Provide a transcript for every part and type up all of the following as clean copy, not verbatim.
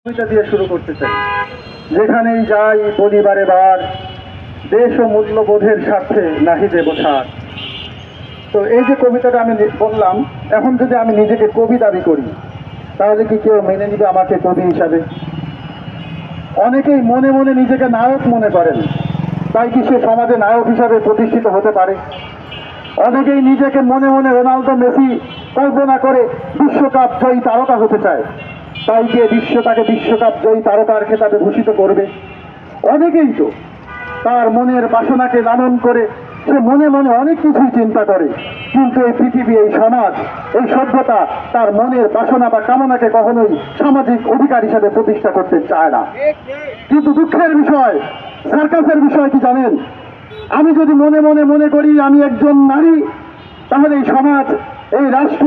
কবিতা দিয়ে শুরু করতে চাই। যেখানেই যাই বলি বারে বার, দেশ ও মূল্যবোধের স্বার্থে নাহি দেব ছাড়। তো এই যে কবিতাটা আমি বললাম, এখন যদি আমি নিজেকে কবি দাবি করি তাহলে কি কেউ মেনে নিবে আমাকে কবি হিসাবে? অনেকেই মনে মনে নিজেকে নায়ক মনে করেন, তাই কি সে সমাজে নায়ক হিসাবে প্রতিষ্ঠিত হতে পারে? অনেকেই নিজেকে মনে মনে রোনাল্ডো মেসি কল্পনা করে বিশ্বকাপ জয়ী তারকা হতে চায়, তাই গিয়ে তাকে বিশ্বকাপ জয়ী তারকার খেতাবে ভূষিত করবে। অনেকেই তো তার মনের বাসনাকে লালন করে সে মনে মনে অনেক কিছুই চিন্তা করে, কিন্তু এই পৃথিবী, এই সমাজ, এই সভ্যতা তার মনের বাসনা বা কামনাকে কখনোই সামাজিক অধিকার হিসাবে প্রতিষ্ঠা করতে চায় না। কিন্তু দুঃখের বিষয়, সার্কাসের বিষয় কি জানেন? আমি যদি মনে মনে মনে করি আমি একজন নারী, তাহলে এই সমাজ, এই রাষ্ট্র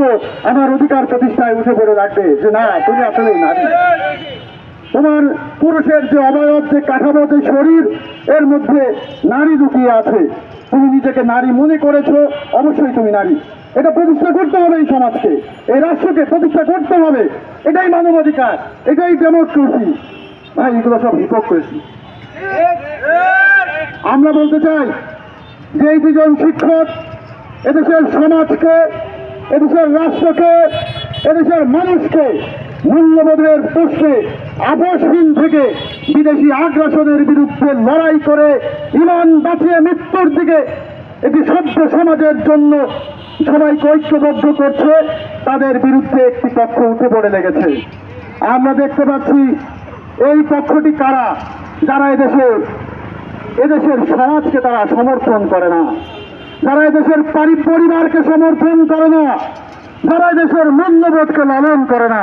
আমার অধিকার প্রতিষ্ঠায় উঠে পড়ে রাখবে যে না, তুমি আসলেই নারী। তোমার পুরুষের যে অবয়ব, যে কাঠামো, যে শরীর, এর মধ্যে নারী লুকিয়ে আছে। তুমি নিজেকে নারী মনে করেছো, অবশ্যই তুমি নারী। এটা প্রতিষ্ঠা করতে হবে, এই সমাজকে, এই রাষ্ট্রকে প্রতিষ্ঠা করতে হবে। এটাই মানবাধিকার, এটাই ডেমোক্রেসি। ভাই, এগুলো সব হিপোক্রেসি। আমরা বলতে চাই যে এই দুজন শিক্ষক এদেশের সমাজকে, এদেশের রাষ্ট্রকে, এদেশের মানুষকে মূল্যবোধের প্রশ্নে আপোষহীন থেকে বিদেশি আগ্রাসনের বিরুদ্ধে লড়াই করে ইমান বাঁচিয়ে মৃত্যুর দিকে একটি সভ্য সমাজের জন্য সবাইকে ঐক্যবদ্ধ করছে, তাদের বিরুদ্ধে একটি পক্ষ উঠে পড়ে লেগেছে। আমরা দেখতে পাচ্ছি এই পক্ষটি কারা? যারা এদেশের সমাজকে তারা সমর্থন করে না, যারা এদেশের পরিবারকে সমর্থন করে না, যারা এদেশের মূল্যবোধকে লালন করে না,